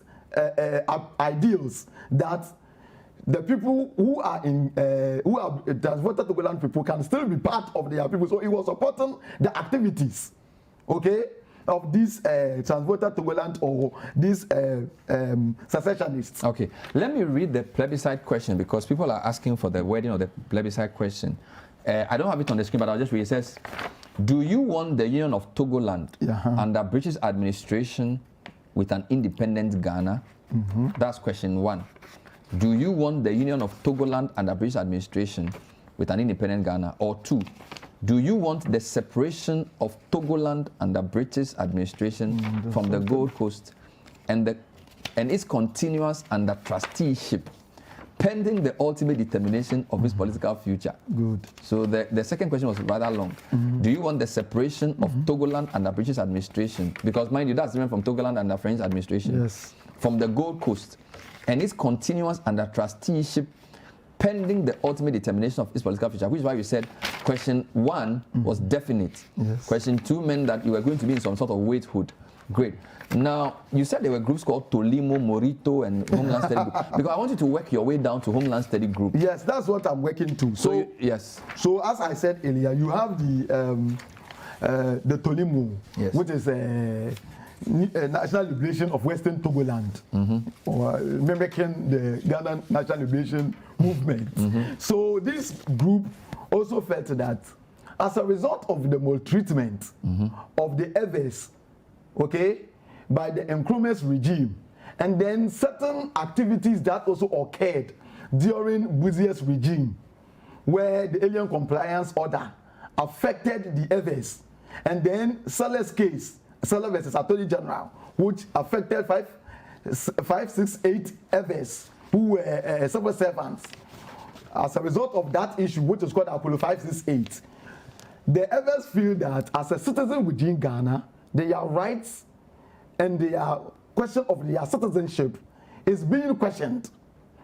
ideals that the people who are Transvaal Togoland people can still be part of their people. So he was supporting the activities, okay, of these Transvaal Togoland or these secessionists. Okay, let me read the plebiscite question because people are asking for the wording of the plebiscite question. I don't have it on the screen, but I'll just read. It says, do you want the union of Togoland under British administration with an independent Ghana? That's question one. Do you want the union of Togoland under British administration with an independent Ghana? Or two, do you want the separation of Togoland under British administration from the Gold Coast and its continuance under trusteeship pending the ultimate determination of its political future? Good. So the second question was rather long. Do you want the separation of Togoland under British administration? Because mind you, that's different from Togoland under French administration. Yes. From the Gold Coast and its continuance under trusteeship pending the ultimate determination of its political future, which is why we said question one was definite. Yes. Question two meant that you were going to be in some sort of waithood. Great. Now, you said there were groups called Tolimo, Morito, and Homeland Study Group. Because I want you to work your way down to Homeland Study Group. Yes, that's what I'm working to. So yes. So as I said earlier, you have the Tolimo, which is National Liberation of Western Togoland, or mimicking the Ghana National Liberation Movement. So this group also felt that as a result of the maltreatment of the others, okay, by the Nkrumah's regime, and then certain activities that also occurred during Buzia's regime, where the alien compliance order affected the others, and then Saleh's case, Saleh versus Attorney General, which affected 568 others who were civil servants. As a result of that issue, which is called Apollo 568, the others feel that as a citizen within Ghana, their rights and their question of their citizenship is being questioned,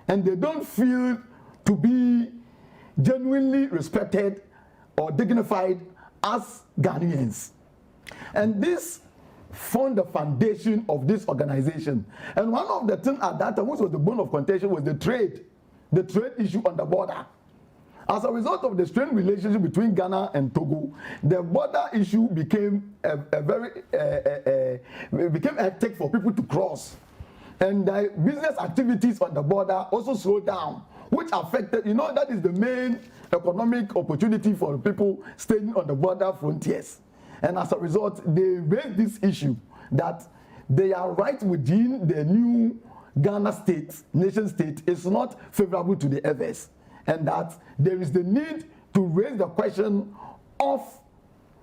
and they don't feel to be genuinely respected or dignified as Ghanaians. And this formed the foundation of this organization. And one of the things at that time, which was the bone of contention, was the trade issue on the border. As a result of the strained relationship between Ghana and Togo, the border issue became became hectic for people to cross. And the business activities on the border also slowed down, which affected, that is the main economic opportunity for people staying on the border frontiers. And as a result, they raised this issue that their right within the new Ghana state, nation state, is not favorable to the others. And that there is the need to raise the question of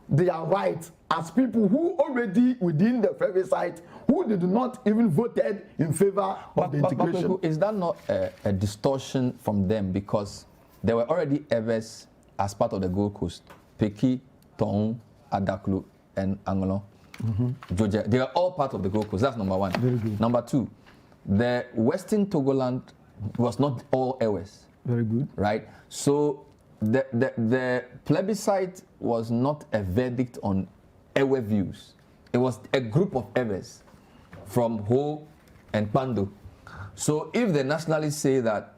their right as people who already within the plebiscite who did not even voted in favor of the integration. But is that not a distortion from them, because there were already others as part of the Gold Coast, Peki, Tong, Adaklu, and Angolo, Georgia. They are all part of the Gold Coast. That's number one. Very good. Number two, the Western Togoland was not all Ewes. Very good. Right? So the plebiscite was not a verdict on Ewe views. It was a group of Ewes from Ho and Pando. So if the nationalists say that,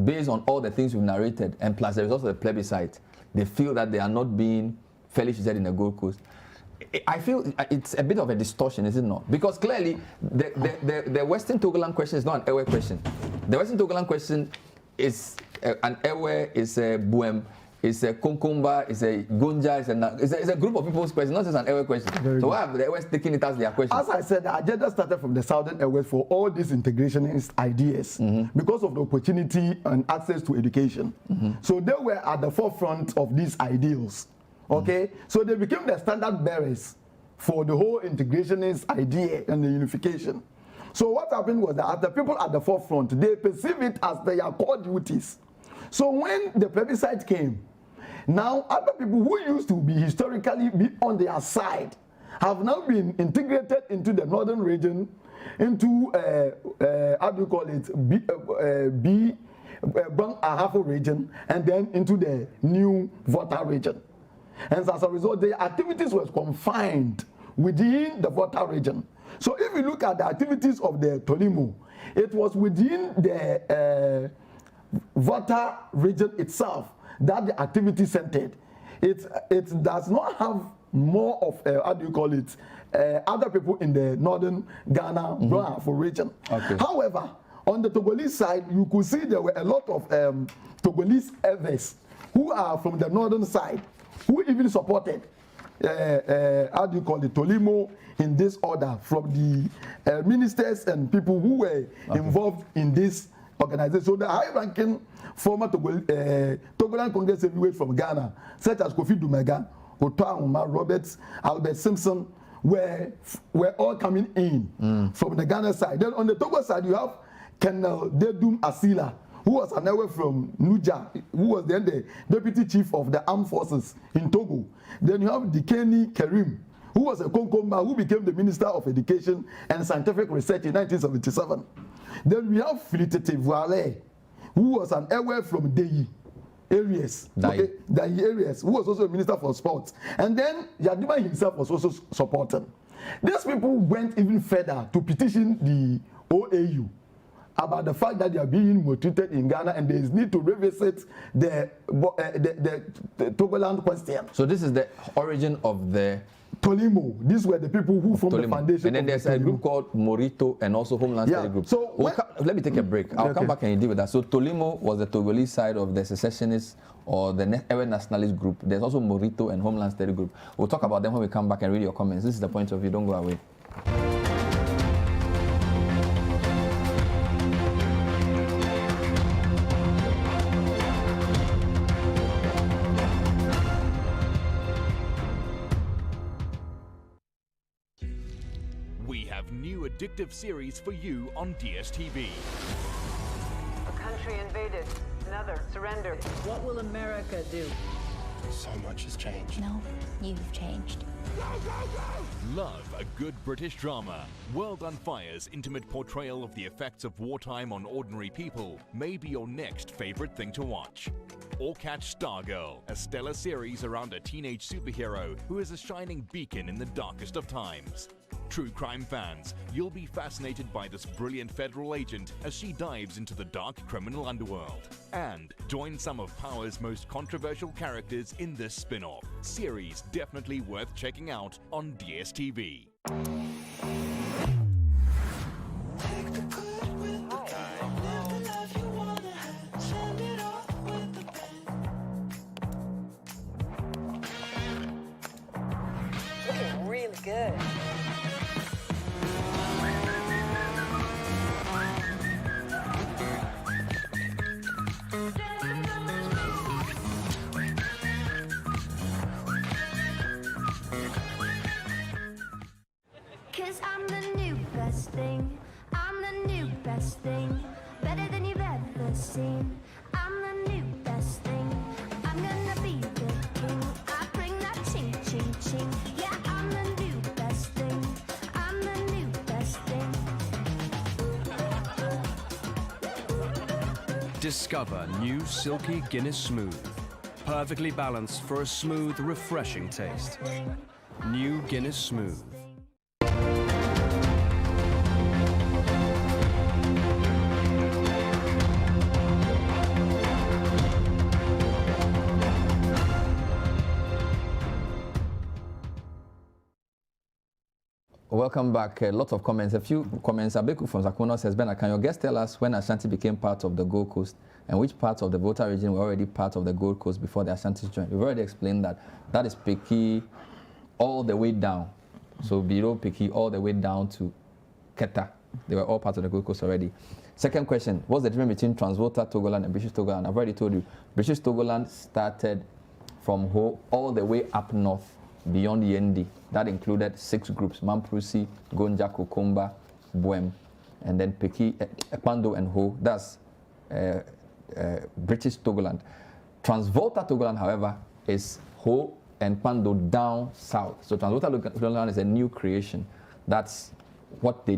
based on all the things we've narrated, and plus the results of the plebiscite, they feel that they are not being fairly treated in the Gold Coast, I feel it's a bit of a distortion, is it not? Because clearly, the Western Togoland question is not an Ewe question. The Western Togoland question is an Ewe, is a Buem, is a Konkumba, is a Gonja, is a group of people's question, not just an Ewe question. So why have the Ewes taking it as their question? As I said, the agenda started from the Southern Ewes for all these integrationist ideas because of the opportunity and access to education. So they were at the forefront of these ideals. Okay, so they became the standard bearers for the whole integrationist idea and the unification. So what happened was that the people at the forefront, they perceive it as their core duties. So when the plebiscite came, now other people who used to be historically be on their side have now been integrated into the northern region, into how do you call it, Bang Ahafo region, and then into the new Volta region. And as a result, the activities were confined within the Volta region. So if you look at the activities of the Tolimo, it was within the Volta region itself that the activity centered. It does not have more of, how do you call it, other people in the northern Ghana region. Okay. However, on the Togolese side, you could see there were a lot of Togolese others who are from the northern side, who even supported, how do you call it, Tolimo in this order, from the ministers and people who were involved in this organization. So the high-ranking former Togoland Congress heavyweight from Ghana, such as Kofi Dumega, Roberts, Albert Simpson, were all coming in from the Ghana side. Then on the Togo side, you have Colonel Dedum Asila, who was an Ewe from Nuja, who was then the deputy chief of the armed forces in Togo. Then you have Dikeni Kerim, who was a Konkomba, who became the Minister of Education and Scientific Research in 1977. Then we have Filitete Voile, who was an Ewe from Deyi areas, Deyi areas, who was also a Minister for Sports. And then Yadima himself was also supporting. These people went even further to petition the OAU about the fact that they are being maltreated in Ghana and there is need to revisit the Togoland question. So this is the origin of the Tolimo. These were the people who formed the foundation. And then there's a group called Morito and also Homeland Study Group. So let me take a break. I'll come back and deal with that. So Tolimo was the Togolese side of the secessionists or the Ewe nationalist group. There's also Morito and Homeland Study Group. We'll talk about them when we come back and read your comments. This is the point of view. Don't go away. of new addictive series for you on DSTV. A country invaded, another surrendered. What will America do? So much has changed. No, you've changed. Love a good British drama. World on Fire's intimate portrayal of the effects of wartime on ordinary people may be your next favorite thing to watch. Or catch Stargirl, a stellar series around a teenage superhero who is a shining beacon in the darkest of times. True crime fans, you'll be fascinated by this brilliant federal agent as she dives into the dark criminal underworld. And join some of Power's most controversial characters in this spin-off. Series definitely worth checking out on DSTV. Looking really good. Cause I'm the new best thing. I'm the new best thing. Better than you've ever seen. I'm the new best thing. I'm gonna be the king. I bring that ching ching ching. Yeah, I'm the new best thing. I'm the new best thing. Discover new Silky Guinness Smooth. Perfectly balanced for a smooth, refreshing taste. New Guinness Smooth. Welcome back. A lot of comments. A few comments. Abeku from Zakono says, Ben, can your guest tell us when Ashanti became part of the Gold Coast and which parts of the Volta region were already part of the Gold Coast before the Ashantis joined? We've already explained that. That is Peki all the way down. So below Peki all the way down to Keta. They were all part of the Gold Coast already. Second question, what's the difference between Transvolta, Togoland, and British Togoland? I've already told you. British Togoland started from Ho all the way up north beyond Yendi. That included 6 groups: Mamprusi, Gonja, Kokomba, Boem, and then Peki, Ekpando, and Ho. That's British Togoland. Transvolta Togoland, however, is Ho and Pando down south. So Transvolta Togoland is a new creation. That's what they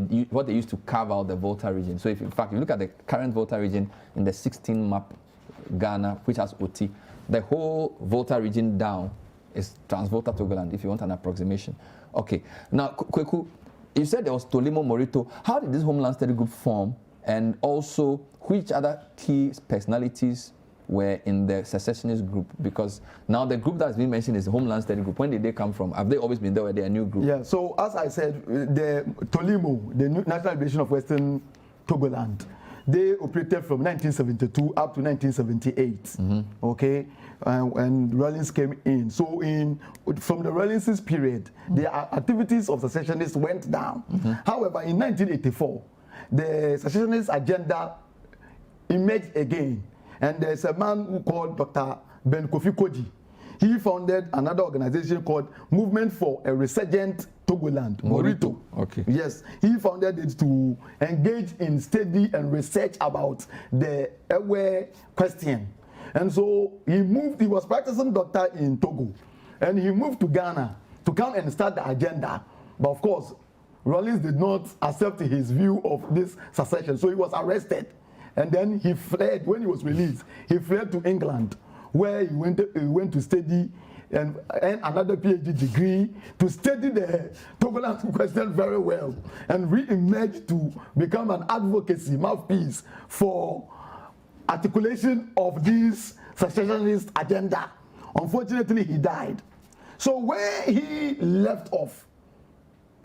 used to carve out the Volta region. So if in fact you look at the current Volta region in the 16 map Ghana, which has Oti, the whole Volta region down is Transvolta Togoland, if you want an approximation. Okay, now Kweku, you said there was Tolimo Morito. How did this Homeland Study Group form? And also, which other key personalities were in the secessionist group? Because now the group that's been mentioned is the Homeland Study Group. When did they come from? Have they always been there, or are they a new group? Yeah, so as I said, the Tolimo, the National Liberation of Western Togoland, they operated from 1972 up to 1978. Okay, and Rawlings came in. So from the Rawlings period, the activities of secessionists went down. However, in 1984, the secessionist agenda emerged again, and there's a man who called Dr. Ben Kofi Koji. He founded another organization called Movement for a Resurgent Togoland, Morito. Okay. Yes, he founded it to engage in study and research about the Ewe question. And so he was practicing doctor in Togo, and he moved to Ghana to come and start the agenda. But of course, Rawlings did not accept his view of this secession, so he was arrested. And then he fled. When he was released, he fled to England, where he went to study and another PhD degree to study the Togoland question very well and re-emerge to become an advocacy mouthpiece for articulation of this secessionist agenda. Unfortunately, he died. So where he left off,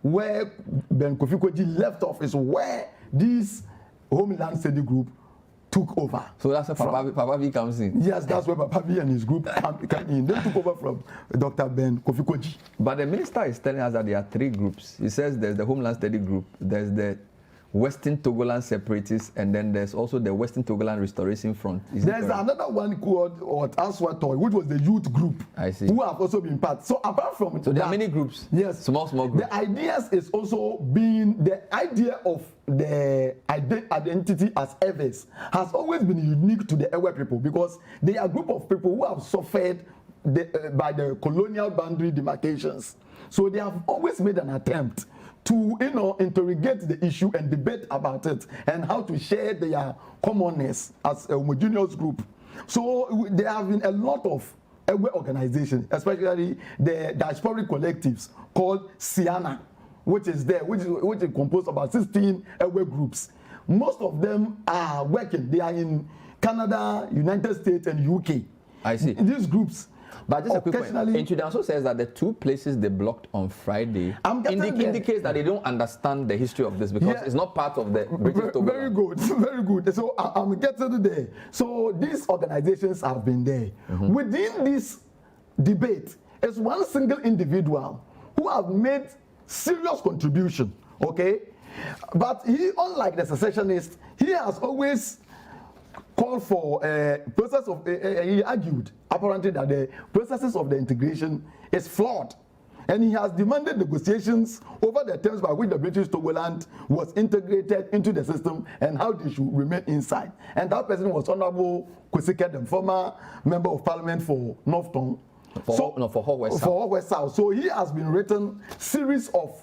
where Ben Kofi Koji left off, is where this Homeland Study Group took over. So that's where Papa V comes in? Yes, that's where Papa V and his group came in. They took over from Dr. Ben Kofi Koji. But the minister is telling us that there are 3 groups. He says there's the Homeland Study Group, there's the Western Togoland separatists, and then there's also the Western Togoland Restoration Front. There's another one called Aswatoy, which was the youth group. I see. Who have also been part. So apart from there are many groups. Yes. Small groups. The ideas is also being the idea of the identity as Eves has always been unique to the Ewe people because they are a group of people who have suffered by the colonial boundary demarcations. So they have always made an attempt to interrogate the issue and debate about it and how to share their commonness as a homogeneous group. So there have been a lot of Ewe organizations, especially the diasporic collectives called Siana, which is composed of about 16 Ewe groups. Most of them are working. They are in Canada, United States, and UK. I see. These groups. But just a quick one. Intuit also says that the 2 places they blocked on Friday indicates that they don't understand the history of this because it's not part of the British Togoland. Very good, very good. So I'm getting there. So these organizations have been there. Within this debate, it's one single individual who have made serious contribution, okay? But he, unlike the secessionists, he has always called for a process of, he argued apparently that the processes of the integration is flawed. And he has demanded negotiations over the terms by which the British Togoland was integrated into the system and how they should remain inside. And that person was Honorable Kwesi Kedem, former Member of Parliament for North Tongue. For Hall West South. For Hall West South. So he has been written series of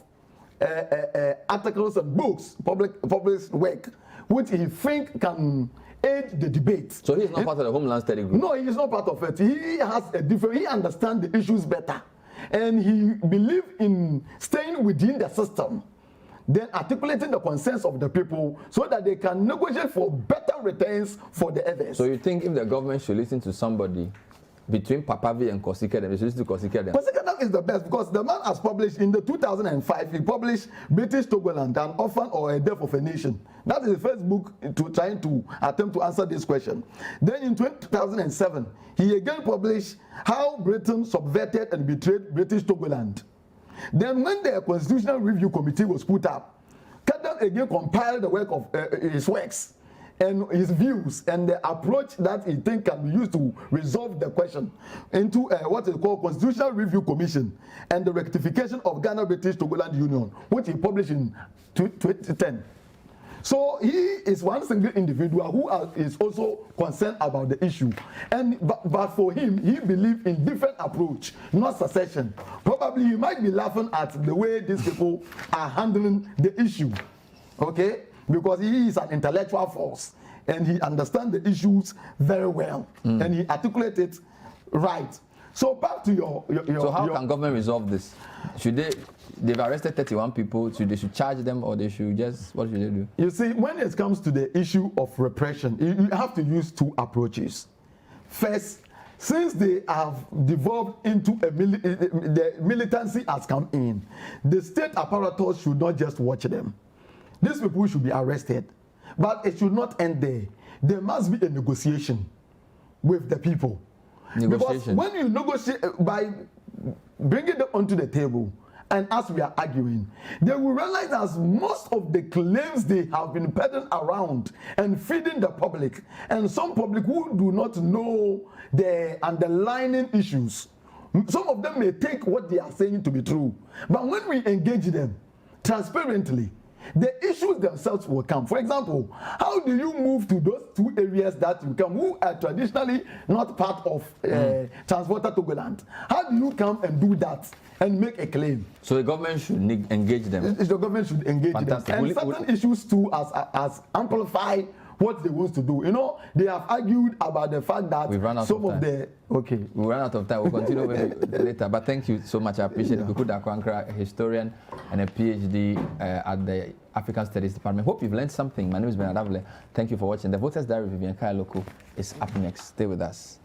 articles and books, published work, which he think can aid the debate. So he's not part of the Homeland Study Group? No, he is not part of it. He has a different, he understands the issues better. And he believes in staying within the system, then articulating the concerns of the people so that they can negotiate for better returns for the others. So you think if the government should listen to somebody between Papavi and Kwesi Kedem, they should listen to Kwesi Kedem? Kwesi Kedem is the best because the man has published in the 2005, he published British Togoland, An Orphan or a Death of a Nation. That is the first book trying to attempt to answer this question. Then in 2007, he again published How Britain Subverted and Betrayed British Togoland. Then when the Constitutional Review Committee was put up, Kedem again compiled the work of his works and his views and the approach that he thinks can be used to resolve the question into what is called Constitutional Review Commission and the Rectification of Ghana-British Togoland Union, which he published in 2010. So he is one single individual who is also concerned about the issue. But for him, he believes in different approach, not secession. Probably he might be laughing at the way these people are handling the issue, okay? Because he is an intellectual force and he understands the issues very well and he articulates it right. So back to your So how can government resolve this? Should they've arrested 31 people, they should charge them or they should just, what should they do? You see, when it comes to the issue of repression, you have to use 2 approaches. First, since they have devolved into the militancy has come in, the state apparatus should not just watch them. These people should be arrested, but it should not end there. There must be a negotiation with the people. Because when you negotiate by bringing them onto the table, and as we are arguing, they will realize that most of the claims they have been peddling around and feeding the public, and some public who do not know the underlying issues, some of them may take what they are saying to be true. But when we engage them transparently, the issues themselves will come. For example, how do you move to those 2 areas that you come, who are traditionally not part of Transwater Togoland? How do you come and do that and make a claim? So the government should engage them. The government should engage Fantastic. them. And certain issues too as amplify what they want to do. You know, they have argued about the fact that some of the... Okay. We ran out of time. We'll continue maybe later. But thank you so much. I appreciate it. Kuku Dakwankra, a historian and a PhD at the African Studies Department. Hope you've learned something. My name is Bernard Avle. Thank you for watching. The Voters Diary with Vivian Kai Loko is up next. Stay with us.